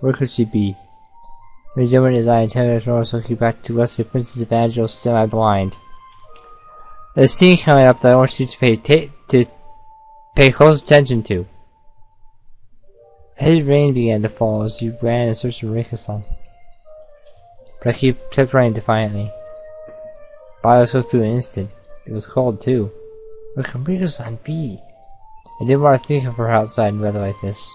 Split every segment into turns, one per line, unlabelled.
Where could she be? Resuming his eye, intended to also keep back to us, the Princess Evangile semi-blind. There's a scene coming up that I want you to pay close attention to. Heavy rain began to fall as you ran in search of Rika-san. But I kept running defiantly. Bio slipped through an instant. It was cold too. Where can Rika-san be? I didn't want to think of her outside in weather like this.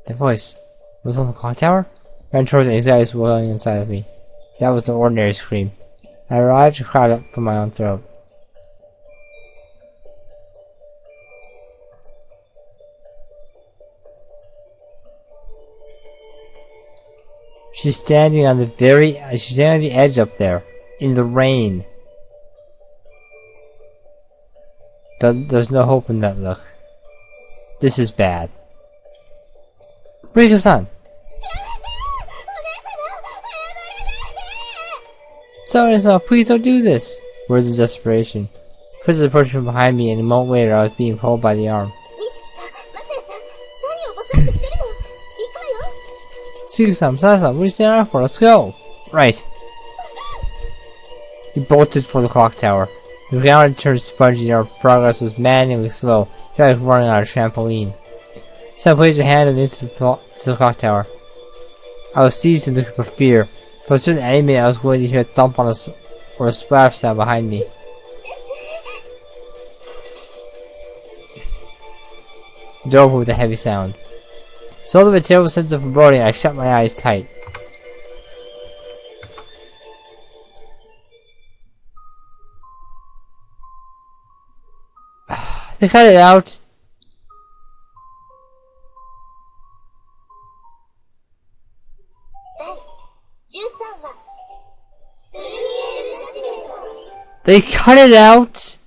That voice was on the clock tower? I ran towards the anxiety swelling inside of me. That was no ordinary scream. I arrived and cried up from my own throat. She's standing on the edge up there, in the rain. There's no hope in that look. This is bad. Rika-san! Sorry, please don't do this! Words of desperation. Princess approached from behind me, and a moment later I was being pulled by the arm. Tsuki-san, Masaya-san, what are you standing around for? Let's go! Right. He bolted for the clock tower. The ground turned spongy and our progress was maddeningly slow. I felt like running on a trampoline. Sam placed a hand on the instant to the clock tower. I was seized in the grip of fear. For a certain any minute I was going to hear a thump on or a splash sound behind me. The door opened with a heavy sound. So with a terrible sense of foreboding, I shut my eyes tight. They cut it out. They cut it out?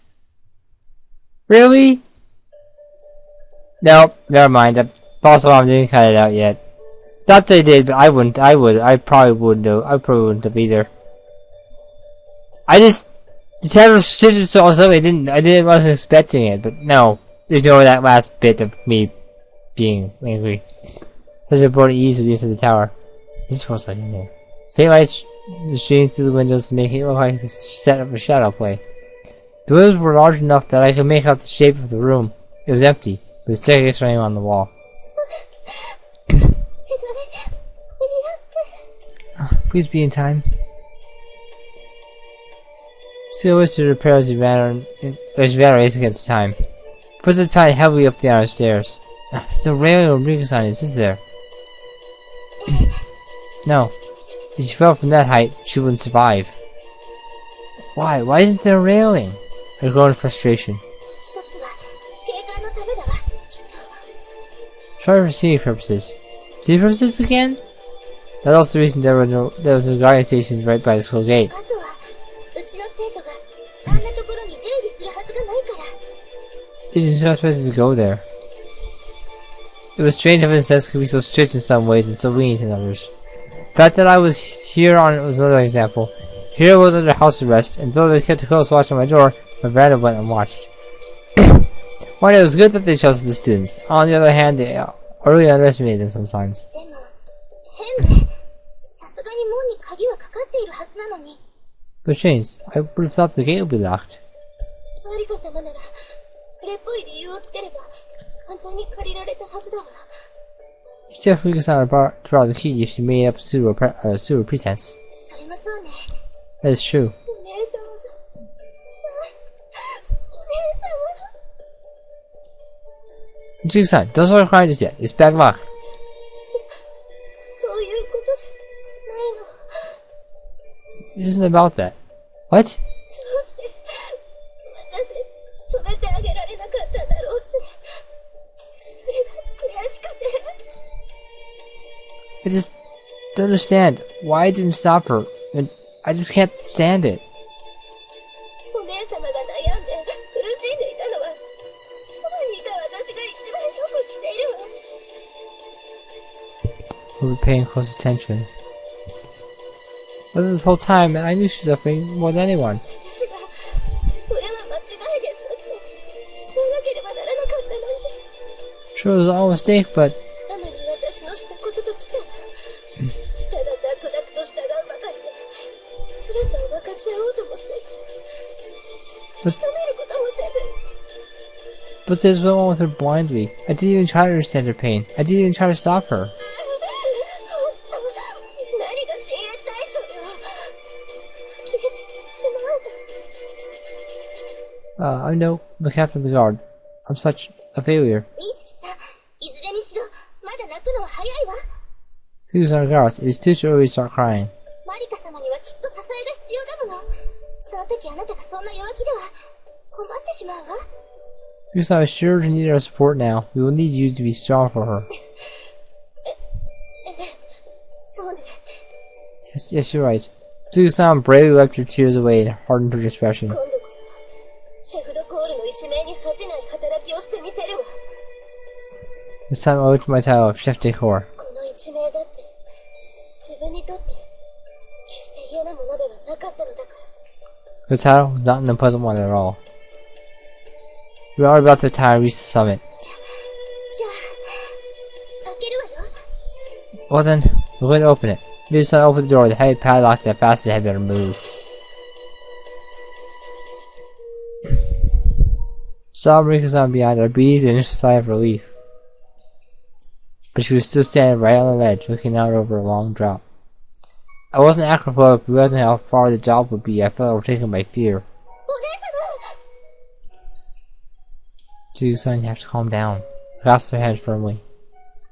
Really? Nope, never mind. The boss mom didn't cut it out yet. Not they did, but I wouldn't. I probably wouldn't have. I probably wouldn't have either. The title shifted so suddenly I wasn't expecting it, but no. Ignore that last bit of me being angry. Such a brought easily into the tower. This was like in there. Faint lights streaming through the windows to make it look like the set of a shadow play. The windows were large enough that I could make out the shape of the room. It was empty, with a staircase running on the wall. Please be in time. Still wished to repair as he ran race against time. Footsteps padded heavily up the iron stairs. There's no railing or Rika-san is there? No. If she fell from that height, she wouldn't survive. Why? Why isn't there a railing? I groaned in frustration. Try for scenic purposes. Scenic purposes again? That's also the reason there was no guarding station right by the school gate. There's no supposed to go there. It was strange how incest could be so strict in some ways and so lenient in others. The fact that I was here on it was another example. Here I was under house arrest, and though they kept a close watch on my door, my veranda went unwatched. While it was good that they chose the students, on the other hand, they really underestimated them sometimes. But strange, I would have thought the gate would be locked. Except Rika-san borrowed the key if she made up pseudo pretense. That is true. Rika-san, don't start crying just yet. It's bad luck. It isn't about that. What? I just don't understand why I didn't stop her, and I just can't stand it. We'll be paying close attention. But this whole time, I knew she was suffering more than anyone. Sure, it was all a mistake, but
あまり私のしたことときたら、ただダクダクと従うばかりで、辛さを分かち合おうともせず、引き止めることもせず。
but this went on with her blindly. I didn't even try to understand her pain. I didn't even try to stop her.
本当、何が親衛隊長よ。呆れてしまう。
I know the captain of the guard. I'm such a failure.
美月さん、いずれにしろ、まだ泣くのは早いわ。
Susan Garth, it is too early to start crying.
マリカ様にはきっと支えが必要だもの。その時あなたがそんな弱気では困ってしまうわ。
Susan, I'm sure you need our support now. We will need you to be strong for her.
そうね。
Yes, you're right. Susan bravely wiped her tears away and hardened her expression.
今度こそ、シェフドコールの一命に恥じない働きをしてみせるわ。
This time I went to my title of Chef Decor.
この一命だって、自分にとって決して嫌なものではなかったのだから。
The title was not an unpleasant one at all. We were about the time we reached the summit.
じゃあ、開けるわよ。
Well then, we're going to open it. Susan opened the door with a heavy padlock that fastened had been removed. Saw Marika behind her, breathed an initial sigh of relief. But she was still standing right on the ledge, looking out over a long drop. I wasn't acrophobic, but realizing how far the drop would be, I felt overtaken by fear. Susan, you have to calm down. I grasped her hand firmly.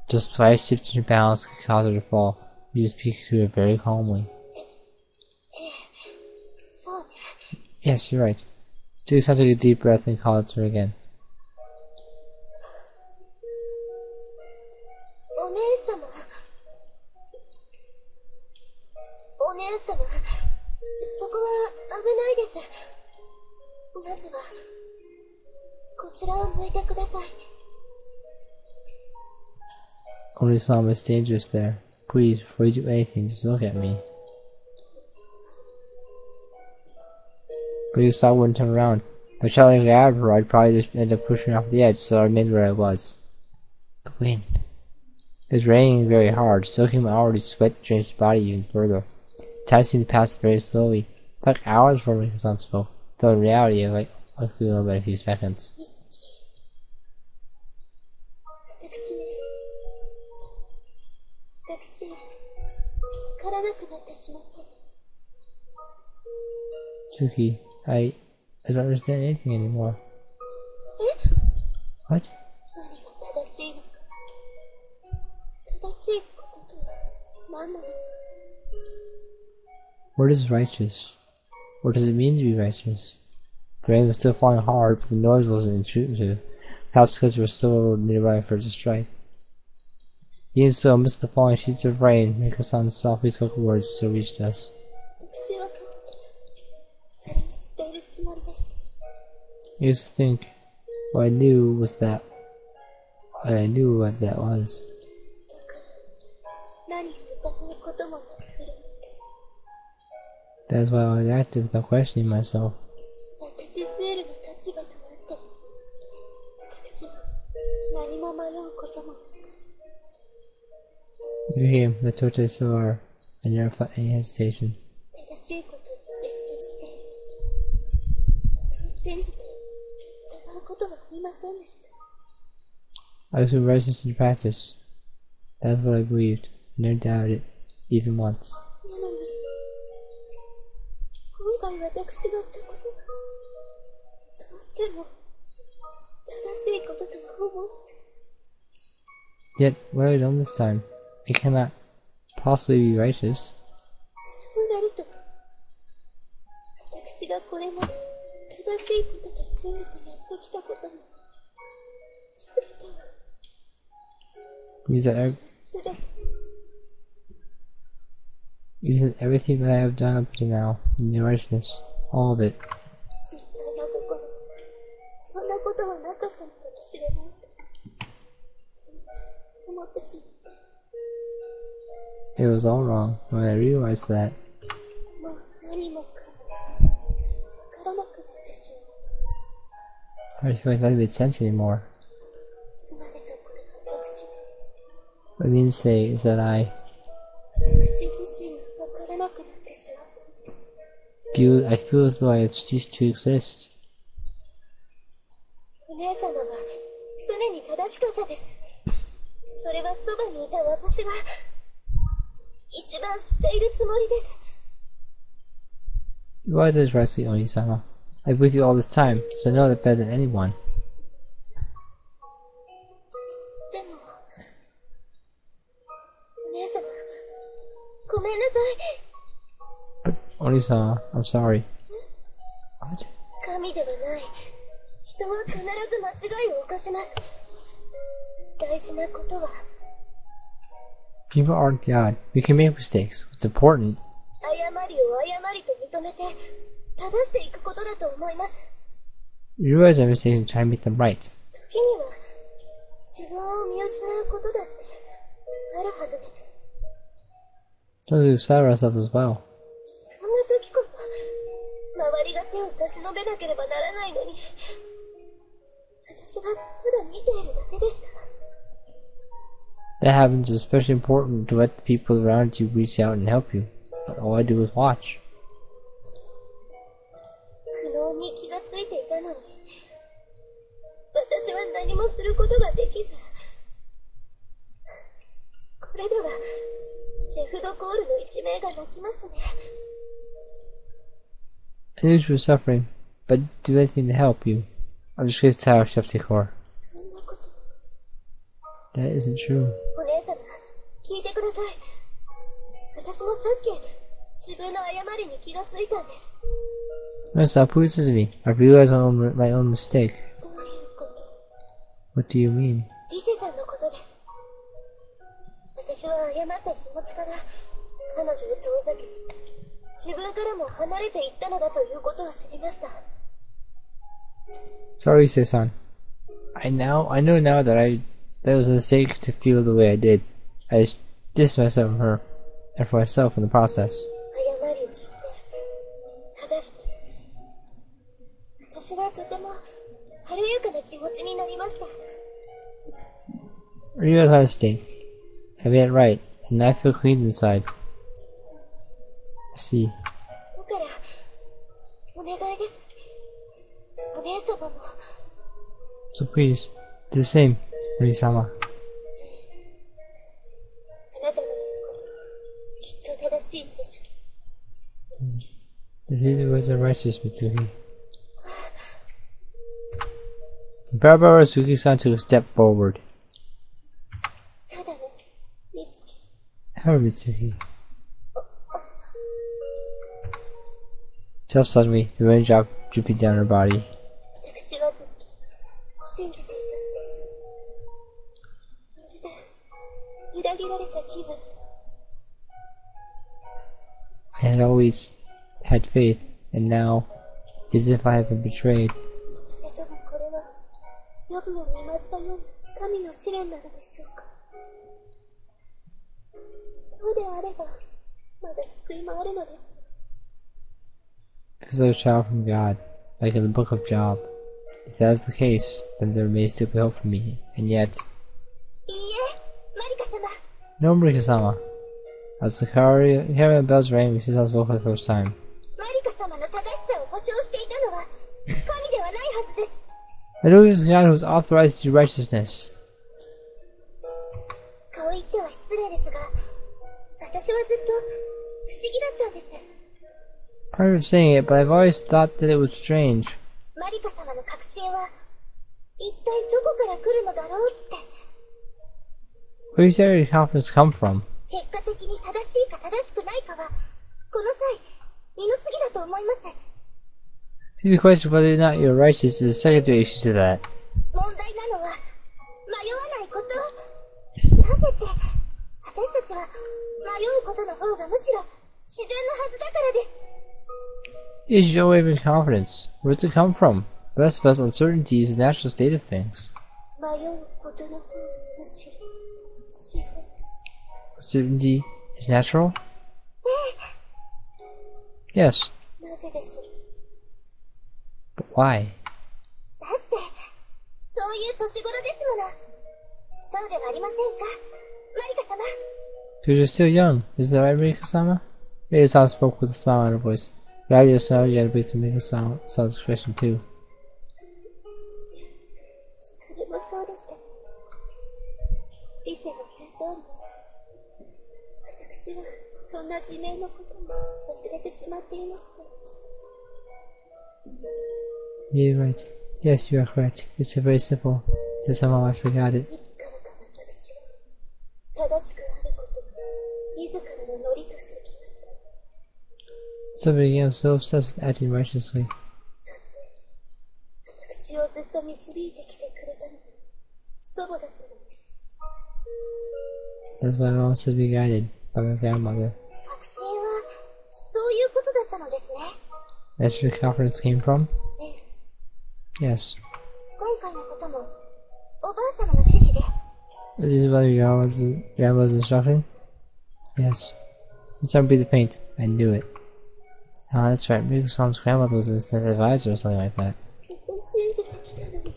Just a slight shift in her balance could cause her to fall. You just speak to her very calmly. Yes, you're right. Susan took a deep breath and called to her again.
お姉様、そこは危ないです。まずはこちらを向いてください。
Only Sam is dangerous there. Please, before you do anything, just look at me. But you saw I wouldn't turn around. If I shouted and grabbed her, I'd probably just end up pushing her off the edge, so I remained where I was. The wind. It was raining very hard, soaking my already sweat-drenched body even further. Time seemed to pass very slowly. It felt like hours before Mika-san spoke, though in reality it was like about a few seconds.
私、わからなくなってしまった。
Suki, I don't understand anything anymore. What?
何が正しいのか。正しいこととは何なのか。
What is righteous? What does it mean to be righteous? The rain was still falling hard, but the noise wasn't intrusive, perhaps because there was so little nearby for it to strike. Even so, amidst the falling sheets of rain, Miko-san's softly spoken words still reached us.
私はかつてそれを知っているつもりでした。
I used to think what I knew was that what I knew what that was.
だから何を疑うこともなく振る舞って。
That is why I was active without questioning myself.
ラテテスールの立場となって私は何も迷うこともなく。
You came, the Tote Sawar, and never felt any hesitation.
正しいことを実践している。そう信じて疑うことはありませんでした。
I was righteous in practice. That is what I believed. I never doubted it, even once.
なのに、今回私がしたことがどうしても正しいこととは思えず。
Yet, what have I done this time? It cannot possibly be righteous.
そうなると、私がこれまで正しいことと信じてやってきたことも、すべては、
Means that everything that I have done up to now, in the righteousness, all of it.
実際のところ、そんなことはなかったのかもしれないと、そう思ってしまった。
It was all wrong. When I realized that,
もう何もかもわからなくなってしまう。
I feel like nothing made sense anymore.
つまりとこれは、
What I mean to say is that I
私自身がわからなくなってしまったのです。
I feel as though I have ceased to exist.
お姉様は常に正しかったです。それはそばにいた私が一番知っているつもりです。
Why does rightly Oni-sama? I've been with you all this time, so I know that better than anyone.
でも、お姉様、ごめんなさい。
But Oni-sama, I'm sorry. What?
神ではない。人は必ず間違いを犯します。大事なことは
People aren't God. We can make mistakes. What's important
誤りを誤りと認めて正していくことだと思います。
is realize our mistakes and try and make them right.
時には自分を見失うことだってあるはずです。
Don't lose sight of ourselves as well.
そんな時こそ周りが手を差し伸べなければならないのに、私はただ見ているだけでした。
That happens is especially important to let the people around you reach out and help you. But all I do is watch.
苦悩に気がついていたのに、私は何もすることができず、これではシェフドコールの一名が泣きますね。
I knew you were suffering, but I'd do anything to help you. I'm just going to tell Chef Decor.
そんなこと。
That isn't true.
お姉様、聞いてください。私もさっき自分の誤りに気がついたんです。
No, stop. Please listen to me. I've realized my own mistake.
どういうこと？
What do you mean?
リセさんのことです。私は誤った気持ちから彼女を遠ざけ、自分からも離れていったのだということを知りました。
Sorry, Issei-san. I know now that was a mistake to feel the way I did. I just distanced myself from her, and for myself in the process.
誤りを知って正して、私はとても晴れやかな気持ちになりました。
I realized my mistake. I made it right, and now I feel clean inside. I see.
だからお願いです。お姉様も。
So please, do the same, Oni-sama.
あなたの言うこときっと正しいんでしょう。
The say the words are righteous, Mitsuki. Barbara Suzuki-san took a step forward.
ただね、美月。
How Mitsuki? Just suddenly, the raindrop dripping down her body.
私はずっと信じていたんです。まるで裏切られた気分です。
I had always had faith, and now, as if I have been betrayed.
それともこれは予部を見舞ったような神の試練なのでしょうか。そうであればまだ救いもあるのです。
As though a child from God, like in the book of Job. If that is the case, then there may still be hope for me, and yet...
いいえ、マリカ様。
No, Marika-sama. As the caravan bells rang, we sit on spoke for the first time.
マリカ様の正しさを保証していたのは神ではないはずです。
I know it was God who was authorized to do righteousness.
こう言っては失礼ですが、私はずっと不思議だったんです。
Part of saying it, but I've always thought that it was strange.
マリカ様の確信は一体どこから来るのだろうって。
Where does your confidence come from?
結果的に正しいか正しくないかはこの際二の次だと思います。
The question of whether or not you're righteous is a secondary issue to that.
問題なのは迷わないこと。なぜって私たちは迷うことの方がむしろ自然のはずだからです。
Is you don't waver in confidence. Where does it come from? The rest of us, uncertainty is the natural state of things.
迷うことの方がむしろ自然。
Uncertainty is natural?
ええ。
Yes.
なぜでしょう。
But why?
だってそういう年頃ですもの。そうではありませんか、Marika-sama.
Because you're still young. Isn't that right, Rika-sama? Rika-sama spoke with a smile on her voice. Gravity was now again breathed to Rika-sama's expression too.
それもそうでした。リセの言う通りです。私はそんな自明のことも忘れてしまっていました。
You're right. Yes, you are correct. It's very simple. Just somehow I forgot it.
いつからか私は正しくあることを自らのノリとしてきました。
So began so obsessed with acting righteously.
そして私をずっと導いてきてくれたのが祖母だったのです。
That's why I always had to be guided by my grandmother.
確信はそういうことだったのですね。
That's where confidence came from?
ええ。
Yes.
今回のこともおばあ様の指示で。
This is about your grandmother's instruction? Yes. It's time to be the paint. I knew it. Ah, that's right. Miko-san's grandmother was an advisor or something like that.
ずっと信じてきたのに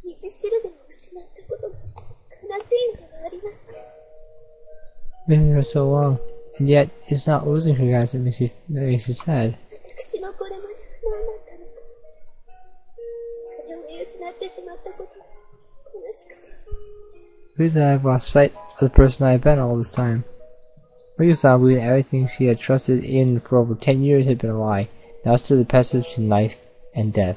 道しるべを失ったことが悲しいのではありません。
Been there so long, and yet it's not losing her guys that makes you sad.
私のこれまでは何だったのか。それを見失ってしまったことが悲しくて。
Who's that I've lost sight of the person I've been all this time? Miko-san believed that everything she had trusted in for over 10 years had been a lie. Now stood the passage between life and death.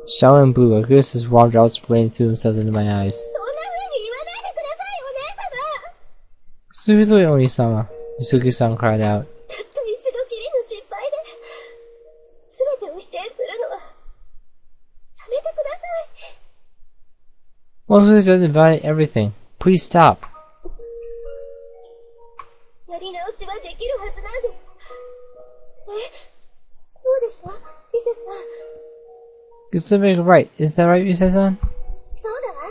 Shaolin Blue, a goose warm drops flamed through themselves into my eyes.
そんな風に言わないでください、お姉様。
Suzuki Oni-sama, Suzuki-san cried out.
たった一度きりの失敗で全てを否定するのはやめてください。
Well, Suzuki doesn't validate everything. Please stop.
やり直しはできるはずなんです。そうでしょ、リセさん。
You still make it right. Isn't that right, Yusei-san?
そうだわ。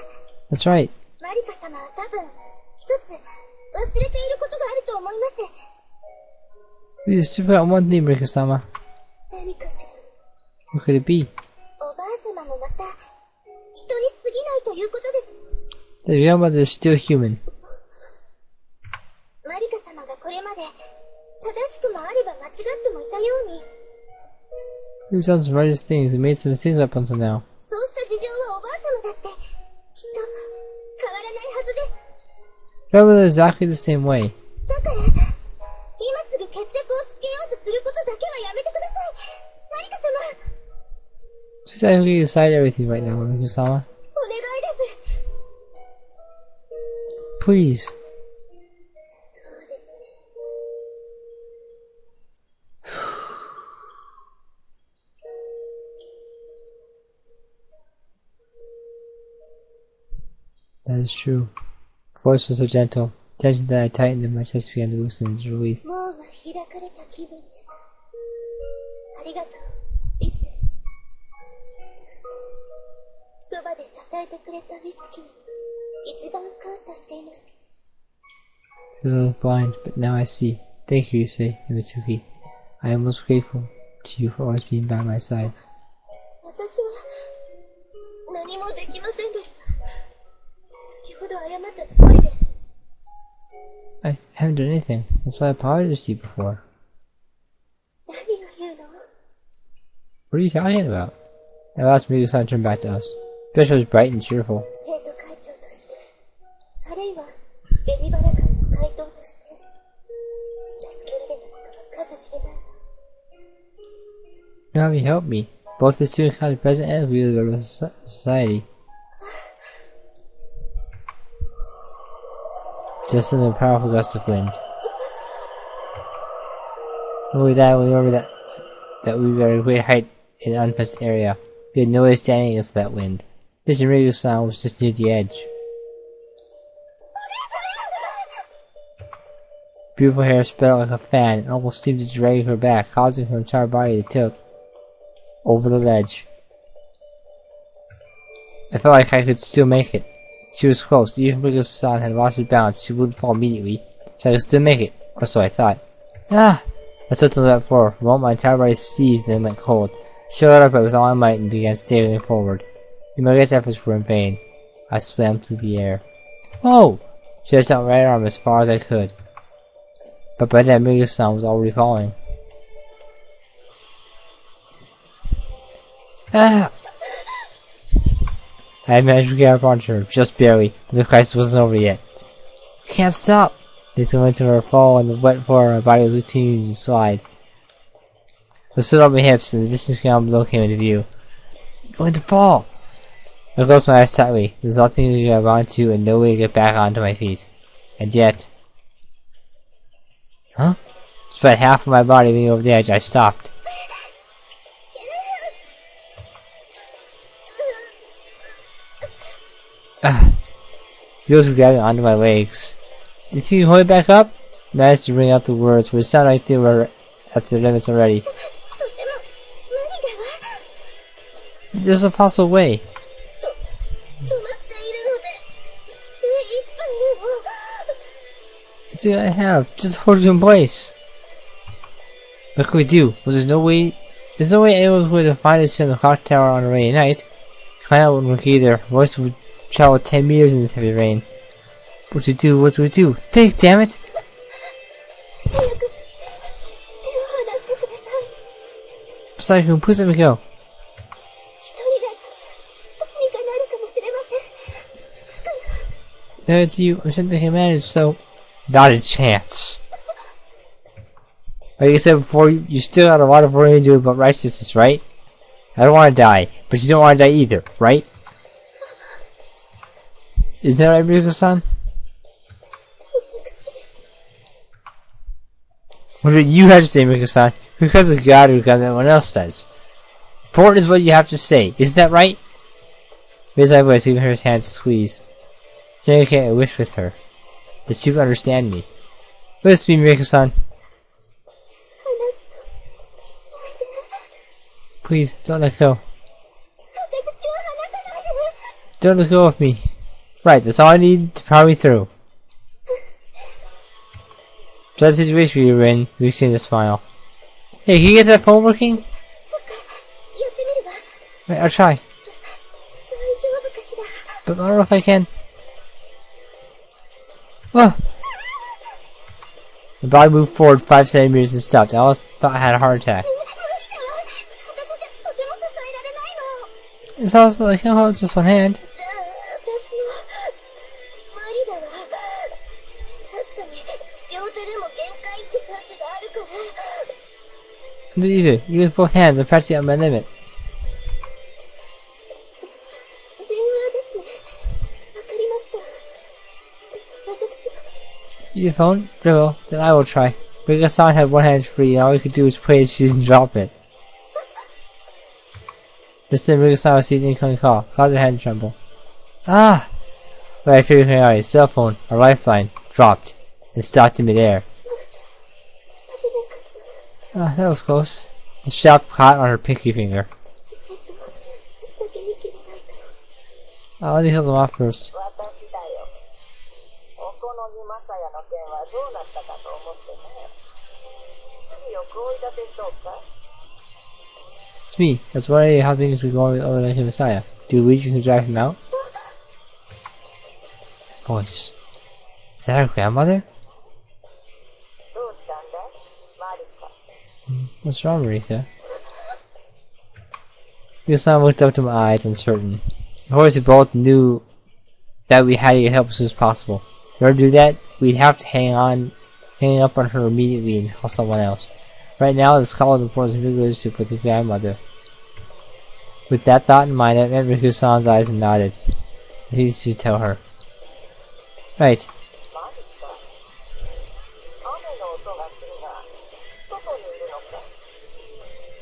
That's right.
マリカ様は多分一つ忘れていることがあると思います。
We just forgot one thing, Miko-sama.
何かしら。
What could it be?
おばあ様もまた人に過ぎないということです。
That your grandmother is still human.
マリカ様がこれまで正しくもあれば間違ってもいたように、
We've done some righteous things and made some mistakes up until now.
そうした事情はおばあ様だってきっと変わらないはずです。
Grandmother is exactly the same way.
だから今すぐ決着をつけようとすることだけはやめてください、マリカ様。
She's actually decide everything right now, Miko-sama.
お願いです。
Please.
そうですね。
That is true. Her voice was so gentle. Tension that I tightened and my chest began to loosen in relief.
門が開かれた気分です。ありがとう、リセ。そしてそばで支えてくれた美月に一番感謝しています。
I was blind, but now I see. Thank you, Yusei and Mitsuki. I am most grateful to you for always being by my side.
私は何もできませんでした。先ほど謝った通りです。
I haven't done anything. That's why I apologized to you before.
何が言うの？
What are you talking about? At last, Miko-san turned back to us. Bishop was bright and cheerful.
生徒会長として、あるいは紅花会の会頭として助けられたことは数知れないわ。
You know how he helped me. Both the student college president and the leader of the society. Just in a powerful gust of wind. Only that, we remember that we were at a great height in an unfenced area. We had no way of standing against that wind. This radio sound was just near the edge. Beautiful hair spread out like a fan and almost seemed to drag her back, causing her entire body to tilt over the ledge. I felt like I could still make it. She was close. Even if Miko-san had lost his balance, she wouldn't fall immediately, so I could still make it, or so I thought. Ah! I stepped on that floor. For a moment, my entire body seized and then went cold. I showed up with all my might and began staggering forward. My greatest efforts were in vain. I swam through the air. Oh! Stretched out my right arm as far as I could. But by then, Miko-san was already falling. Ah! I had managed to get up onto her, just barely, but the crisis wasn't over yet. I can't stop! They went to her fall, and the wet floor my body was continuing to slide. I stood on my hips, and the distant ground below came into view. I'm going to fall! I closed my eyes tightly. There's nothing to grab onto and no way to get back onto my feet. And yet... Huh? Despite half of my body being over the edge, I stopped. Heels were grabbing onto my legs. Did he hold it back up? I managed to bring out the words, which sounded like they were at their limits already. There's a possible way. It's all I have. Just hold you in place. What can we do? Well, there's no way anyone would find us here in the clock tower on a rainy night. Climb out wouldn't work either. Voice would travel 10 meters in this heavy rain. What do we do? What do we do? Think, damn it! Psycho, please let me go. It's you. I'm sure they can manage, so... Not a chance. Like I said before, you still got a lot of work to do about righteousness, right? I don't want to die, but you don't want to die either, right? Isn't that right, Miko-san? What do you have to say, Miko-san? Because of God who got everyone else says. Important is what you have to say, isn't that right? Raise my voice, giving her his hand to squeeze. Communicate a wish with her. That she would understand me. Listen to me, Miko-san. Please, don't let go. Don't let go of me. Right, that's all I need to power me through. That's the situation we were in. We exchanged a smile. Hey, can you get that phone working? Right, I'll try. But I don't know if I can. Oh. The body moved forward 5 centimeters and stopped. I almost thought I had a heart attack. It's also like I can't hold just one hand. Either, even with both hands, I'm practically at my limit. Your phone? Very well, then I will try. Miko-san had one hand free and all we could do was play it, shoot and drop it. Just then Miko-san received an incoming call, caused her hand to tremble. Ah! But I figured my eyes, cell phone, a lifeline, dropped, and stopped in midair. Ah, that was close. The strap caught on her pinky finger. Let me heal them off first. It's me. That's why how things were going over like Messiah. Do you believe you can drive him out? Voice. Is that her grandmother? What's wrong, Marika? Miko-san looked up to my eyes, uncertain. Of course, we both knew that we had to get help as soon as possible. In order to do that, we'd have to hang up on her immediately and call someone else. Right now, this call is important to relationship with the grandmother. With that thought in mind, I met Miko-san's eyes and nodded. He should tell her. Right.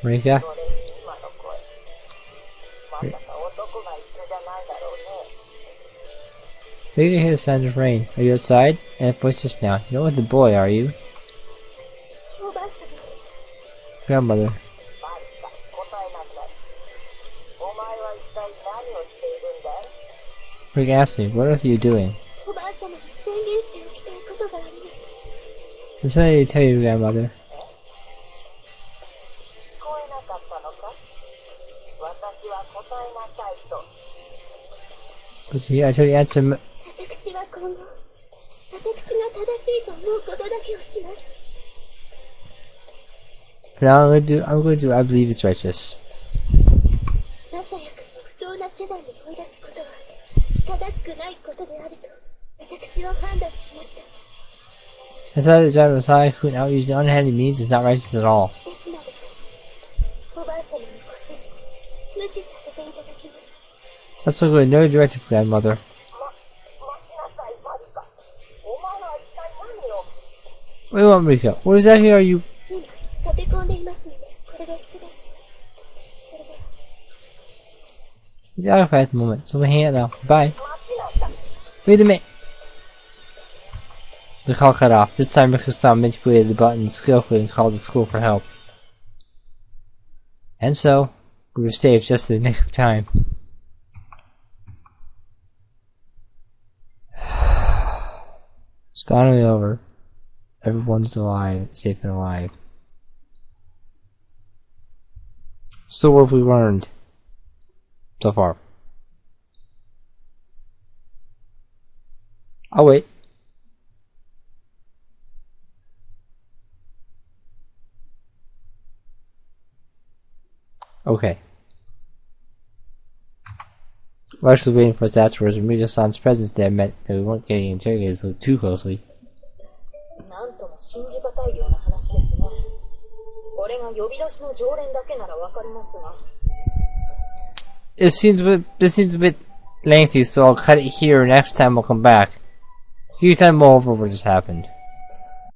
Marika? You can hear the sound of rain. Are you outside? And it voice just now. You're not with the boy, are you? Grandmother. Rick asked me, what are you doing? That's what I need to tell you, grandmother. I told you to answer.
私は今後、私が正しいと思うことだけをします。
For now, I'm going to do. I believe it's righteous.
マサヤ君を不当な手段に追い出すことは正しくないことであると私は判断しました。
I thought the driver was high, who now using unhandy means is not righteous at all.
ですので、おばあ様のご指示、無視させていただきます。
Let's look at no directive, grandmother. Wait, what, Rika? What exactly are you?
今、立て込んでいますので、これで失礼します。それでは。
You're occupied at the moment, so we're hanging out now. Bye. Wait a minute. The call cut off. This time Rika-san manipulated the button skillfully and called the school for help. And so, we were saved just in the nick of time. It's finally over. Everyone's alive, safe and alive. So what have we learned so far? I'll wait. Okay. We're actually waiting for us afterwards. Migo-san's presence there meant that we weren't getting interrogated too closely.
なんとも信じがたいような話ですね。これが呼び出しの常連だけならわかりますが。
This seems a bit lengthy, so I'll cut it here. Next time we'll come back. Can you tell me more over what just happened?